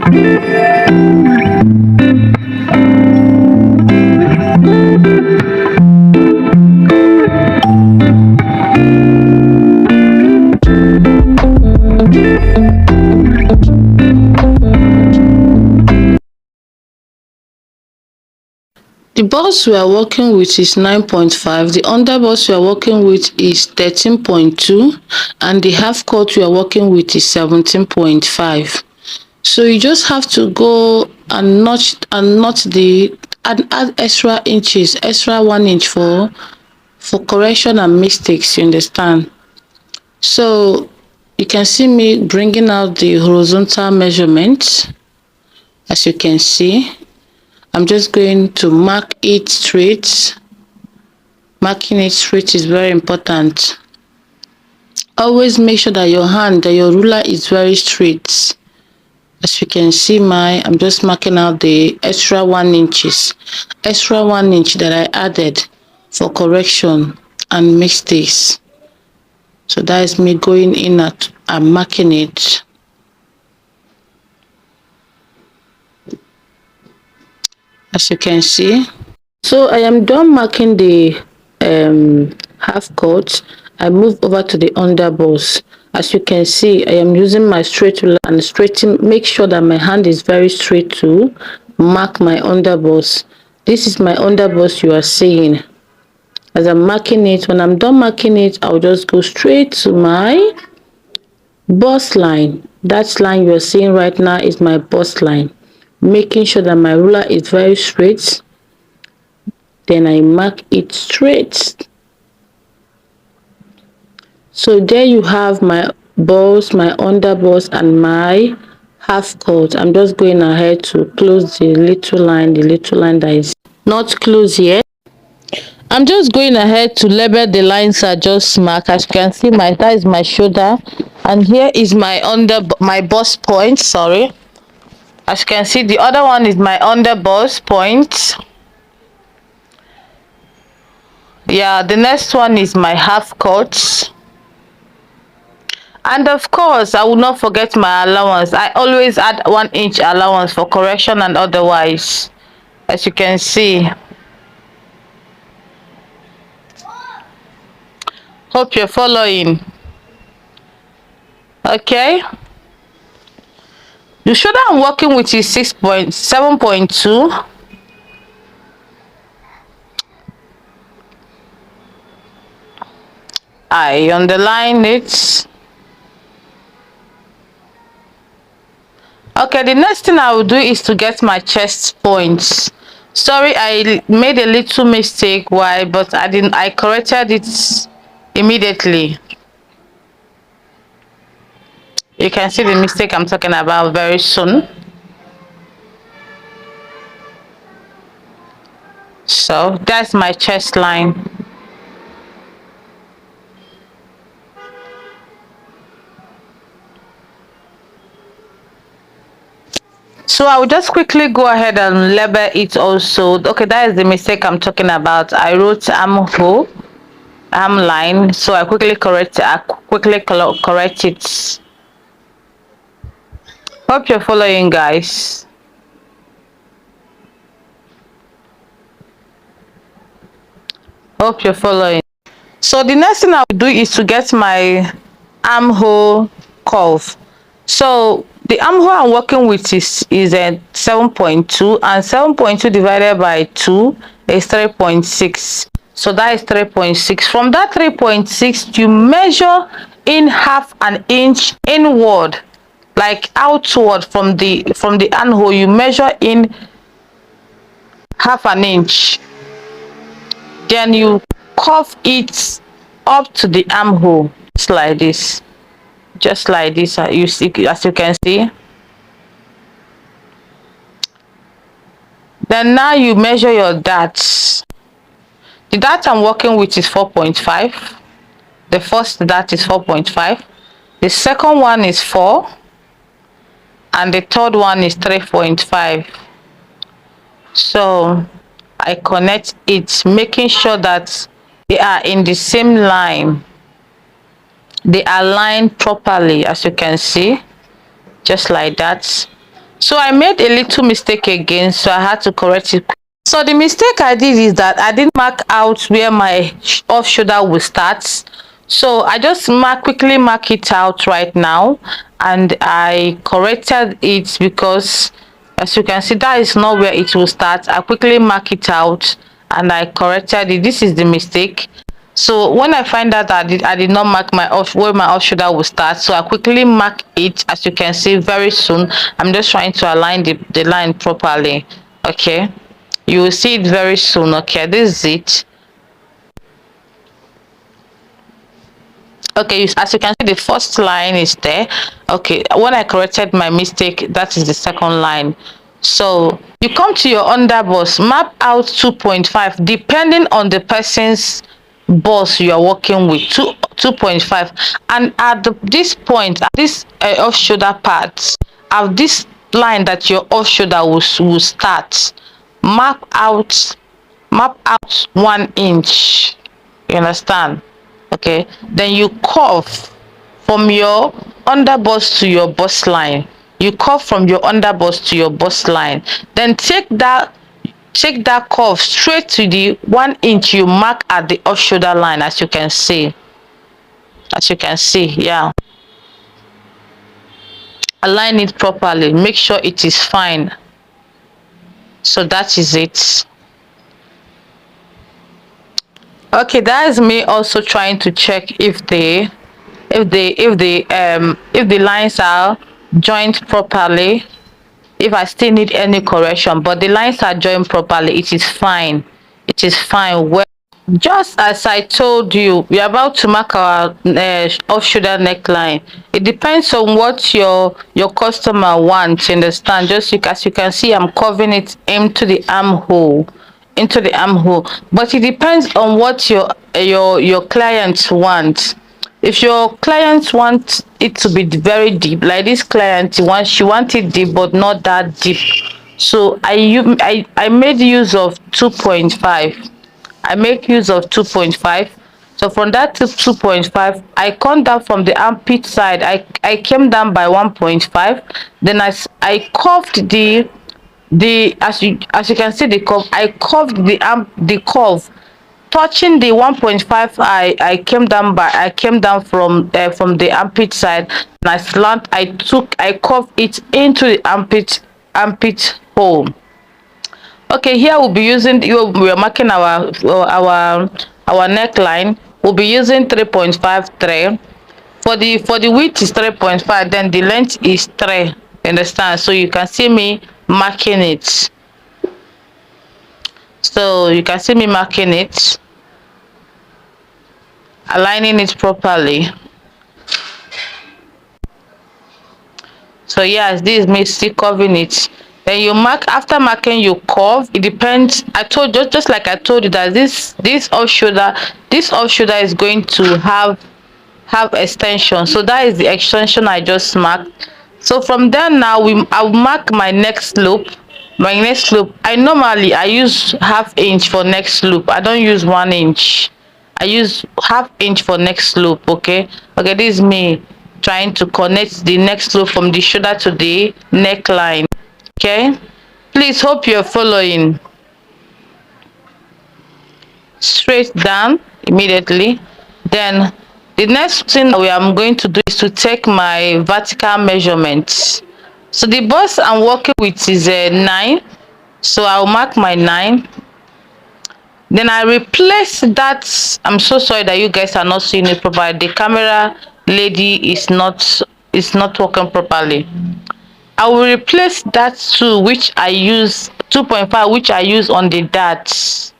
The bus we are working with is 9.5, the underbus we are working with is 13.2, and the half cut we are working with is 17.5. So you just have to go and notch the and add extra inches, extra 1 inch for correction and mistakes, you understand. So you can see me bringing out the horizontal measurement. As you can see, I'm just going to mark it straight. Marking it straight is very important. Always make sure that your ruler is very straight. As you can see, I'm just marking out the extra 1 inches, extra 1 inch that I added for correction and mistakes. So that is me going in and marking it. As you can see, so I am done marking the half cut. I move over to the underbust. As you can see, I am using my straight ruler and make sure that my hand is very straight to mark my underbust. This is my underbust you are seeing. As I'm marking it, when I'm done marking it, I'll just go straight to my bust line. That line you're seeing right now is my bust line. Making sure that my ruler is very straight. Then I mark it straight. So there you have my bust, my underbust, and my half cut. I'm just going ahead to close the little line that is not closed yet. I'm just going ahead to label the lines I just marked. As you can see, that is my shoulder, and here is my bust point. Sorry. As you can see, the other one is my under bust point. Yeah, the next one is my half cut. And of course, I will not forget my allowance. I always add 1 inch allowance for correction and otherwise. As you can see. Hope you're following. Okay. The shoulder I'm working with is 7.2. I underline it. Okay, the next thing I will do is to get my chest points. Sorry, I made a little mistake. Why? But I corrected it immediately. You can see the mistake I'm talking about very soon. So that's my chest line. So I will just quickly go ahead and label it also. Okay, that is the mistake I'm talking about. I wrote armhole, arm line, so I quickly correct it. Hope you're following, guys. Hope you're following. So the next thing I will do is to get my armhole curve. So the armhole I'm working with is a 7.2, and 7.2 divided by 2 is 3.6. So that is 3.6. From that 3.6, you measure in half an inch inward, like outward from the armhole. You measure in half an inch. Then you curve it up to the armhole, just like this. Just like this, as you can see. Then now you measure your darts. The dart I'm working with is 4.5. The first dart is 4.5. The second one is 4. And the third one is 3.5. So I connect it, making sure that they are in the same line. They are aligned properly, as you can see, just like that. So I made a little mistake again, so I had to correct it. So the mistake I did is that I didn't mark out where my off shoulder will start. So I just quickly mark it out right now, and I corrected it because, as you can see, that is not where it will start. I quickly mark it out and I corrected it. This is the mistake. So when I find out that I did not mark my off where my off shoulder will start, so I quickly mark it. As you can see, very soon I'm just trying to align the line properly. Okay, you will see it very soon. Okay, this is it. Okay, as you can see, the first line is there. Okay, when I corrected my mistake, that is the second line. So you come to your underboss, map out 2.5 depending on the person's boss you are working with. 2.5, and at this point, at this off shoulder part, at this line that your off shoulder will start, map out 1 inch. You understand? Okay, then you curve from your underboss to your boss line. You curve from your underboss to your boss line, then take that curve straight to the 1 inch you mark at the off shoulder line. As you can see, yeah, align it properly, make sure it is fine. So that is it. Okay, that is me also trying to check if the lines are joined properly, if I still need any correction. But the lines are joined properly. It is fine. It is fine. Well, just as I told you, we are about to mark our off shoulder neckline. It depends on what your customer wants. You understand? Just as you can see, I'm curving it into the armhole, but it depends on what your clients want. If your clients want it to be very deep, like this client, she wants it deep but not that deep, so I made use of 2.5. I make use of 2.5. So from that 2.5, I come down from the armpit side. I came down by 1.5. Then I curved the as you can see the curve. I curved the curve touching the 1.5. I came down from the armpit side, and I curved it into the armpit hole. Okay, here we'll be using, we are marking our neckline. We'll be using 3.53. For the width is 3.5, then the length is 3. Understand? So you can see me marking it. Aligning it properly. So yes, this is me still curving it. Then you mark. After marking, you curve. It depends. I told you, just like I told you, that this off shoulder is going to have extension. So that is the extension I just marked. So from there now, I'll mark my next loop. I normally use ½ inch for next loop. I don't use 1 inch. I use ½ inch for next loop. Okay, this is me trying to connect the next loop from the shoulder to the neckline. Okay, please, hope you're following. Straight down immediately. Then the next thing I'm going to do is to take my vertical measurements. So the bust I'm working with is a 9, so I'll mark my 9. Then I replace that. I'm so sorry that you guys are not seeing it properly. The camera lady is not working properly. I will replace that 2, which I use 2.5, which I use on the darts,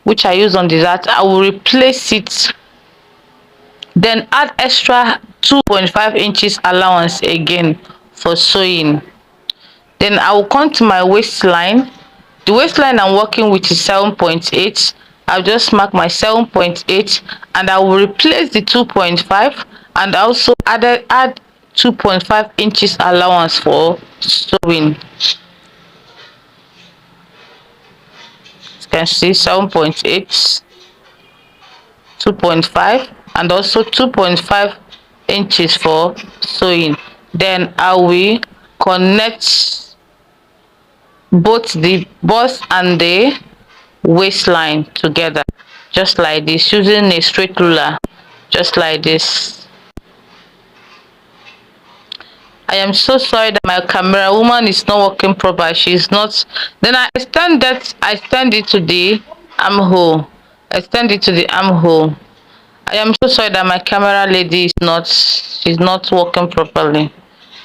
I will replace it, then add extra 2.5 inches allowance again for sewing. Then I will come to my waistline. The waistline I'm working with is 7.8. I'll just mark my 7.8, and I will replace the 2.5, and also add 2.5 inches allowance for sewing. You can see 7.8, 2.5, and also 2.5 inches for sewing. Then I will connect both the bust and the waistline together, just like this, using a straight ruler, just like this. I am so sorry that my camera woman is not working proper. She's not. Then I extend it to the armhole. Extend it to the armhole. I am so sorry that my camera lady is not. She's not working properly.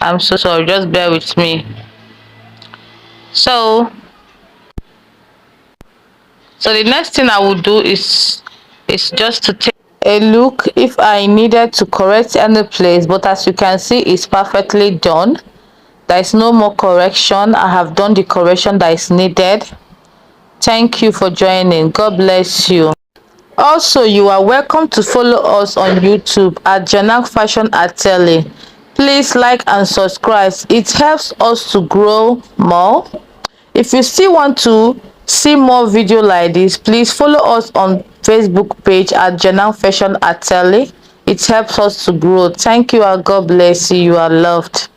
I'm so sorry. Just bear with me. So the next thing I will do is just to take a look if I needed to correct any place, but as you can see, it's perfectly done. There is no more correction. I have done the correction that is needed. Thank you for joining. God bless you. Also, you are welcome to follow us on YouTube at Janak Fashion Atelier. Please like and subscribe. It helps us to grow more. If you still want to see more video like this, please follow us on Facebook page at Janak Fashion Atelier. It helps us to grow. Thank you and God bless you. You are loved.